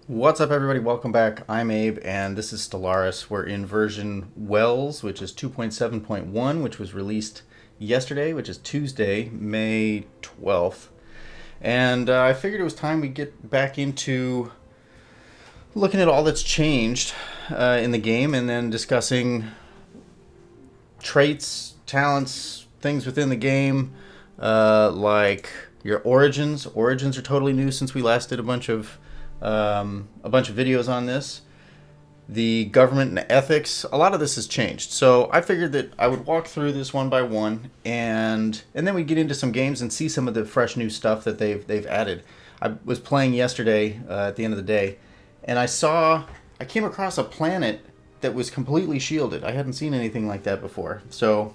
What's up, everybody? Welcome back. I'm Abe, and this is Stellaris. We're in version Wells, which is 2.7.1, which was released yesterday, which is Tuesday, May 12th. And I figured it was time we get back into looking at all that's changed in the game and then discussing traits, talents, things within the game, like your origins. Origins are totally new since we last did a bunch of videos on this. The government and ethics, a lot of this has changed. So I figured that I would walk through this one by one, and then we get into some games and see some of the fresh new stuff that they've added. I was playing yesterday at the end of the day, and I came across a planet that was completely shielded. I hadn't seen anything like that before. So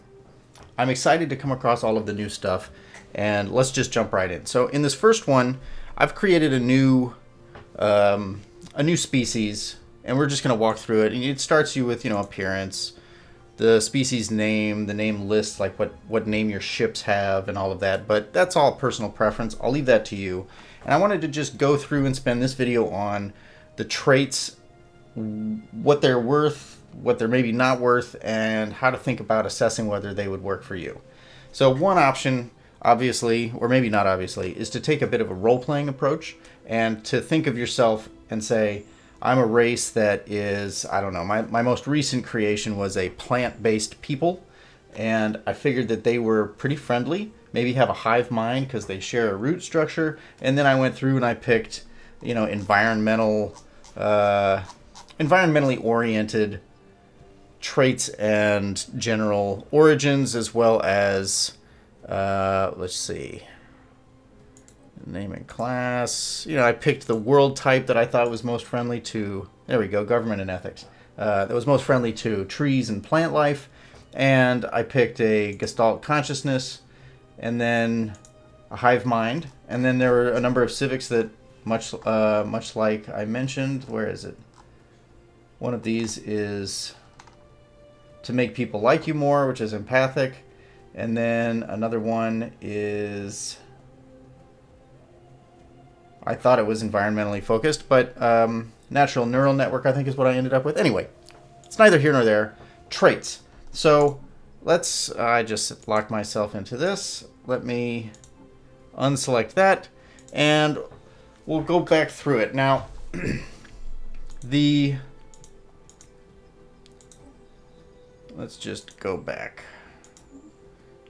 I'm excited to come across all of the new stuff, and let's just jump right in. So in this first one, I've created a new species, and we're just going to walk through it. And it starts you with, appearance, the species name, the name list, like what name your ships have and all of that. But that's all personal preference. I'll leave that to you. And I wanted to just go through and spend this video on the traits, what they're worth, what they're maybe not worth, and how to think about assessing whether they would work for you. So one option, obviously, or maybe not obviously, is to take a bit of a role-playing approach and to think of yourself and say, I'm a race that is, I don't know, my most recent creation was a plant-based people, and I figured that they were pretty friendly, maybe have a hive mind because they share a root structure, and then I went through and I picked, environmentally oriented traits and general origins, as well as let's see, name and class. I picked the world type that I thought was most friendly to, there we go, government and ethics. That was most friendly to trees and plant life. And I picked a Gestalt consciousness, and then a hive mind. And then there were a number of civics that, much like I mentioned, where is it? One of these is to make people like you more, which is empathic. And then another one is, I thought it was environmentally focused, but natural neural network, I think, is what I ended up with. Anyway, it's neither here nor there. Traits. So I just locked myself into this. Let me unselect that, and we'll go back through it. Now, let's just go back.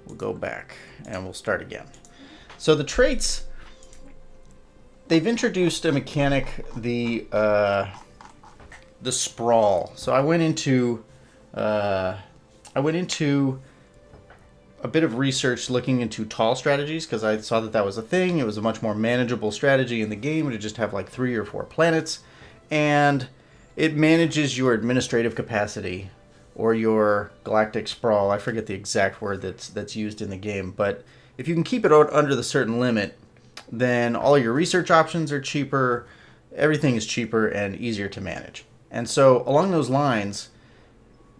We'll go back and we'll start again. So the traits, they've introduced a mechanic, the sprawl. So I went into a bit of research looking into tall strategies because I saw that was a thing. It was a much more manageable strategy in the game to just have like 3 or 4 planets, and it manages your administrative capacity or your galactic sprawl. I forget the exact word that's used in the game, but if you can keep it out under the certain limit, then all your research options are cheaper, everything is cheaper and easier to manage. And so along those lines,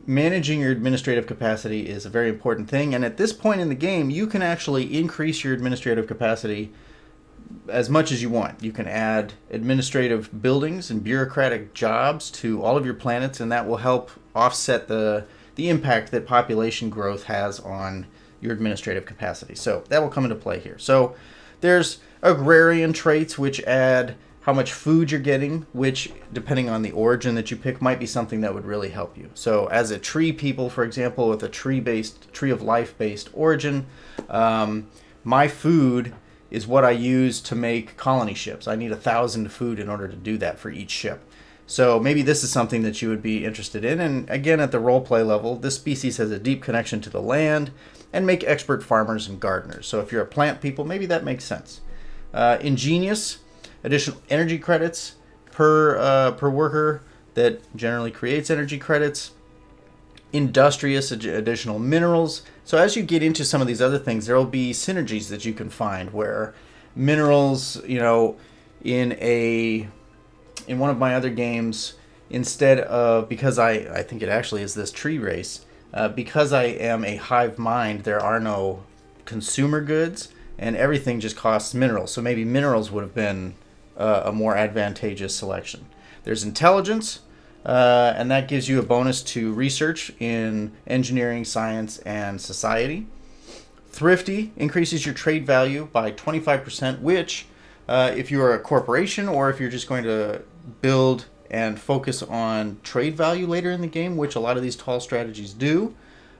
managing your administrative capacity is a very important thing, and at this point in the game, you can actually increase your administrative capacity as much as you want. You can add administrative buildings and bureaucratic jobs to all of your planets, and that will help offset the impact that population growth has on your administrative capacity. So that will come into play here. So there's agrarian traits, which add how much food you're getting, which, depending on the origin that you pick, might be something that would really help you. So as a tree people, for example, with a tree of life-based origin, my food is what I use to make colony ships. I need 1,000 food in order to do that for each ship. So maybe this is something that you would be interested in. And again, at the roleplay level, this species has a deep connection to the land and make expert farmers and gardeners. So if you're a plant people, maybe that makes sense. Ingenious, additional energy credits per worker that generally creates energy credits. Industrious, additional minerals. So as you get into some of these other things, there will be synergies that you can find where minerals, in one of my other games, instead of, because I think it actually is this tree race, because I am a hive mind, there are no consumer goods, and everything just costs minerals. So maybe minerals would have been a more advantageous selection. There's intelligence, and that gives you a bonus to research in engineering, science, and society. Thrifty increases your trade value by 25%, which, if you're a corporation or if you're just going to build and focus on trade value later in the game, which a lot of these tall strategies do,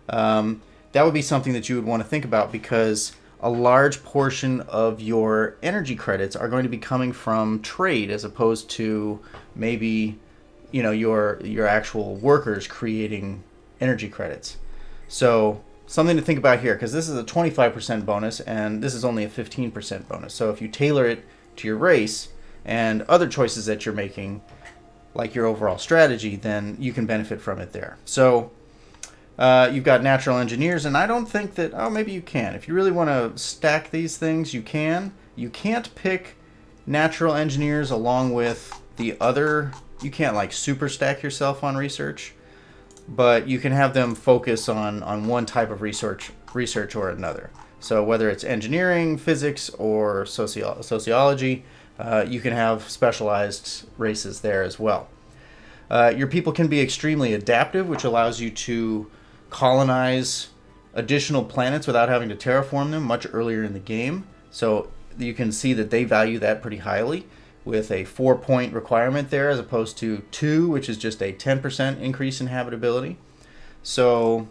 that would be something that you would want to think about, because a large portion of your energy credits are going to be coming from trade as opposed to maybe, you know, your actual workers creating energy credits. So something to think about here, because this is a 25% bonus and this is only a 15% bonus. So if you tailor it to your race and other choices that you're making, like your overall strategy, then you can benefit from it there. So you've got natural engineers, and I don't think that, oh, maybe you can. If you really want to stack these things, you can. You can't pick natural engineers along with the other, you can't like super stack yourself on research, but you can have them focus on one type of research or another. So whether it's engineering, physics, or sociology, you can have specialized races there as well. Your people can be extremely adaptive, which allows you to colonize additional planets without having to terraform them much earlier in the game. So you can see that they value that pretty highly, with a 4-point requirement there as opposed to 2, which is just a 10% increase in habitability. So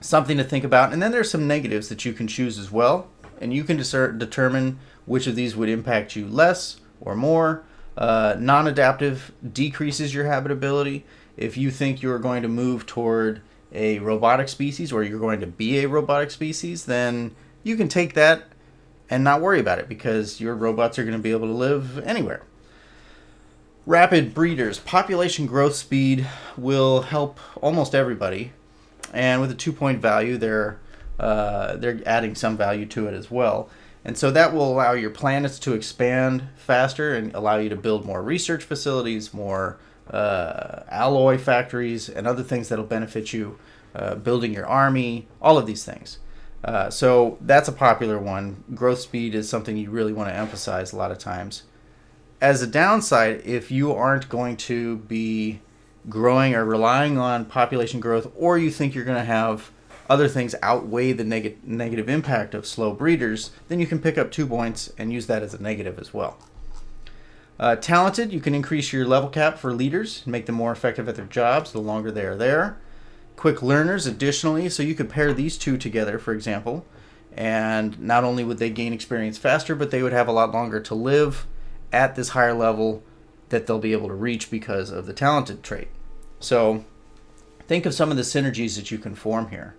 something to think about. And then there's some negatives that you can choose as well, and you can determine which of these would impact you less or more. Non-adaptive decreases your habitability. If you think you're going to move toward a robotic species, or you're going to be a robotic species, then you can take that and not worry about it, because your robots are going to be able to live anywhere. Rapid breeders. Population growth speed will help almost everybody, and with a 2-point value, they're adding some value to it as well. And so that will allow your planets to expand faster and allow you to build more research facilities, more alloy factories, and other things that'll benefit you, building your army, all of these things. So that's a popular one. Growth speed is something you really want to emphasize a lot of times. As a downside, if you aren't going to be growing or relying on population growth, or you think you're going to have other things outweigh the negative impact of slow breeders, then you can pick up 2 points and use that as a negative as well. Talented, you can increase your level cap for leaders and make them more effective at their jobs the longer they are there. Quick learners, additionally, so you could pair these two together, for example, and not only would they gain experience faster, but they would have a lot longer to live at this higher level that they'll be able to reach because of the talented trait. So think of some of the synergies that you can form here.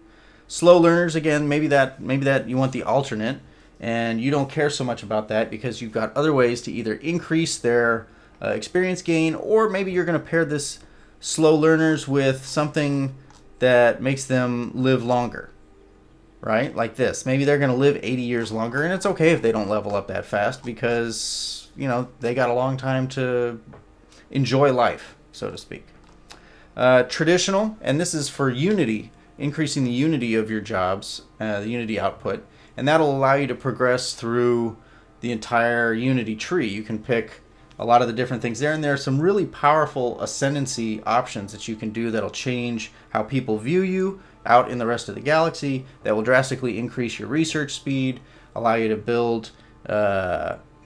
Slow learners, again, maybe that you want the alternate, and you don't care so much about that because you've got other ways to either increase their experience gain, or maybe you're going to pair this slow learners with something that makes them live longer, right? Like this. Maybe they're going to live 80 years longer, and it's okay if they don't level up that fast because, you know, they got a long time to enjoy life, so to speak. Traditional, and this is for unity, increasing the unity of your jobs, the unity output, and that'll allow you to progress through the entire unity tree. You can pick a lot of the different things there, and there are some really powerful ascendancy options that you can do that'll change how people view you out in the rest of the galaxy, that will drastically increase your research speed, allow you to build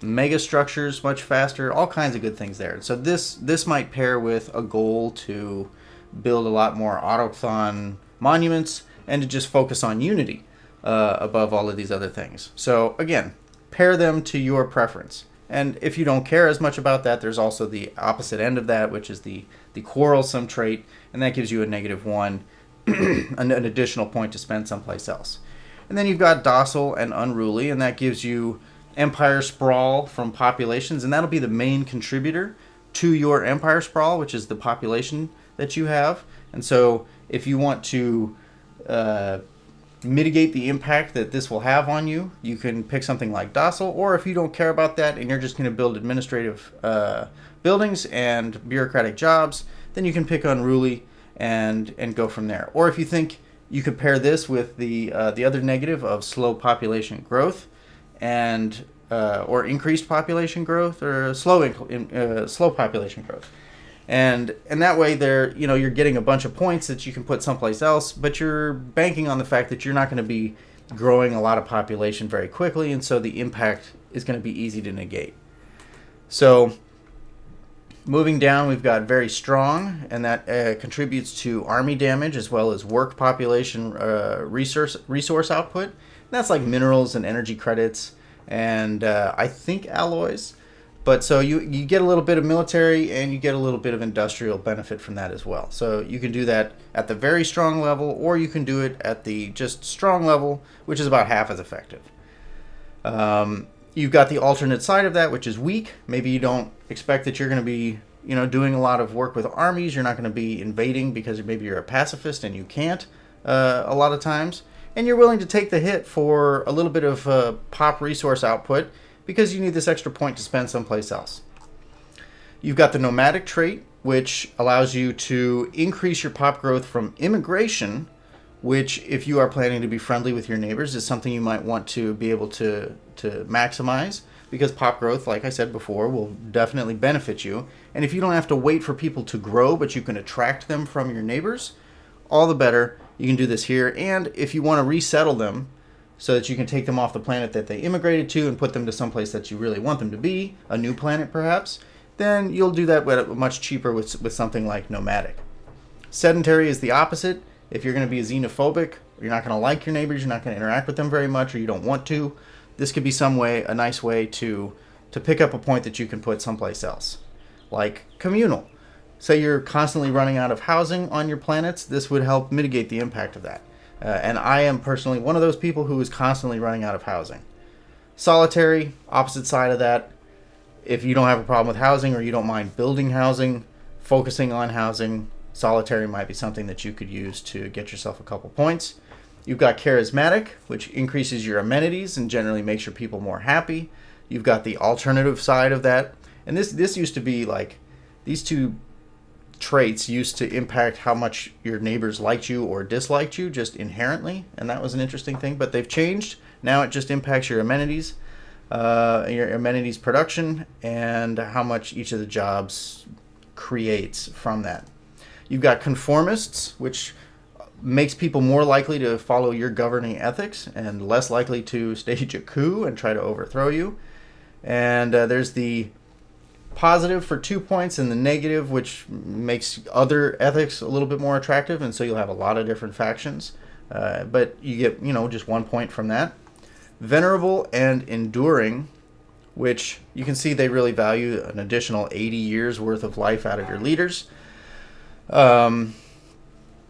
mega structures much faster, all kinds of good things there. So this might pair with a goal to build a lot more autochthon monuments and to just focus on unity above all of these other things. So again, pair them to your preference. And if you don't care as much about that, there's also the opposite end of that, which is the Quarrelsome trait, and that gives you a -1, an additional point to spend someplace else. And then you've got docile and unruly, and that gives you empire sprawl from populations, and that'll be the main contributor to your empire sprawl, which is the population that you have. And so if you want to mitigate the impact that this will have on you, you can pick something like docile, or if you don't care about that and you're just going to build administrative buildings and bureaucratic jobs, then you can pick unruly and go from there. Or if you think you could pair this with the other negative of slow population growth and or increased population growth, or slow population growth. And that way you're getting a bunch of points that you can put someplace else, but you're banking on the fact that you're not going to be growing a lot of population very quickly, and so the impact is going to be easy to negate. So moving down, we've got very strong, and that contributes to army damage as well as work population resource output. And that's like minerals and energy credits, and I think alloys. But so you get a little bit of military, and you get a little bit of industrial benefit from that as well. So you can do that at the very strong level, or you can do it at the just strong level, which is about half as effective. You've got the alternate side of that, which is weak. Maybe you don't expect that you're going to be doing a lot of work with armies. You're not going to be invading because maybe you're a pacifist and you can't a lot of times. And you're willing to take the hit for a little bit of pop resource output, because you need this extra point to spend someplace else. You've got the Nomadic Trait, which allows you to increase your pop growth from immigration, which, if you are planning to be friendly with your neighbors, is something you might want to be able to maximize, because pop growth, like I said before, will definitely benefit you. And if you don't have to wait for people to grow, but you can attract them from your neighbors, all the better. You can do this here. And if you want to resettle them, so that you can take them off the planet that they immigrated to and put them to someplace that you really want them to be, a new planet perhaps, then you'll do that much cheaper with something like Nomadic. Sedentary is the opposite. If you're going to be xenophobic, you're not going to like your neighbors, you're not going to interact with them very much, or you don't want to, this could be a nice way to pick up a point that you can put someplace else. Like communal. Say you're constantly running out of housing on your planets, this would help mitigate the impact of that. And I am personally one of those people who is constantly running out of housing. Solitary, opposite side of that. If you don't have a problem with housing, or you don't mind building housing, focusing on housing, solitary might be something that you could use to get yourself a couple points. You've got Charismatic, which increases your amenities and generally makes your people more happy. You've got the alternative side of that. And this used to be like, these two traits used to impact how much your neighbors liked you or disliked you just inherently, and that was an interesting thing, but they've changed. Now it just impacts your amenities production, and how much each of the jobs creates from that. You've got Conformists, which makes people more likely to follow your governing ethics and less likely to stage a coup and try to overthrow you. And there's the positive for 2 points, and the negative, which makes other ethics a little bit more attractive, and so you'll have a lot of different factions, but you get just 1 point from that. Venerable and enduring, which you can see they really value an additional 80 years worth of life out of your leaders.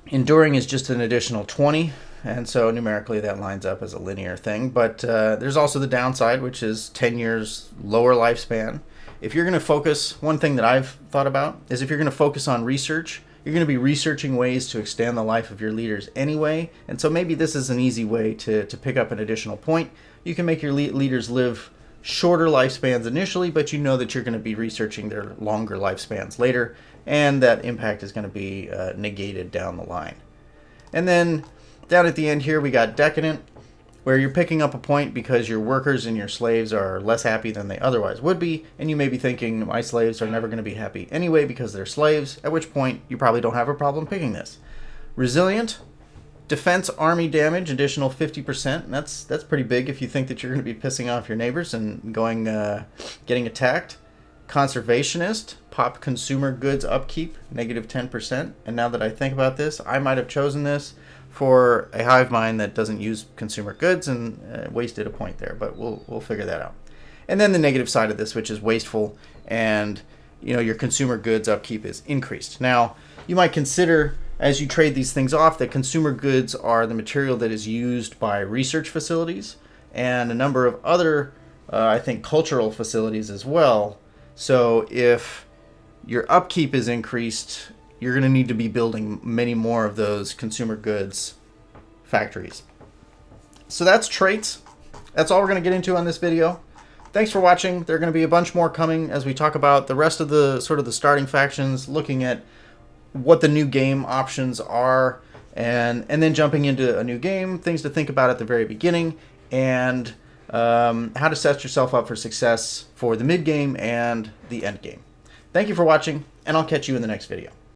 Enduring is just an additional 20, and so numerically that lines up as a linear thing, but there's also the downside, which is 10 years lower lifespan. If you're going to focus, one thing that I've thought about is, if you're going to focus on research, you're going to be researching ways to extend the life of your leaders anyway. And so maybe this is an easy way to pick up an additional point. You can make your leaders live shorter lifespans initially, but you know that you're going to be researching their longer lifespans later, and that impact is going to be negated down the line. And then down at the end here, we got Decadent, where you're picking up a point because your workers and your slaves are less happy than they otherwise would be, and you may be thinking, my slaves are never going to be happy anyway because they're slaves, at which point you probably don't have a problem picking this. Resilient, defense army damage, additional 50%, and that's pretty big if you think that you're going to be pissing off your neighbors and getting attacked. Conservationist, pop consumer goods upkeep, negative 10%, and now that I think about this, I might have chosen this for a hive mind that doesn't use consumer goods and wasted a point there, but we'll figure that out. And then the negative side of this, which is wasteful, and your consumer goods upkeep is increased. Now, you might consider, as you trade these things off, that consumer goods are the material that is used by research facilities and a number of other, I think, cultural facilities as well. So if your upkeep is increased, you're going to need to be building many more of those consumer goods factories. So that's traits. That's all we're going to get into on this video. Thanks for watching. There are going to be a bunch more coming as we talk about the rest of the the starting factions, looking at what the new game options are, and then jumping into a new game, things to think about at the very beginning, and how to set yourself up for success for the mid game and the end game. Thank you for watching, and I'll catch you in the next video.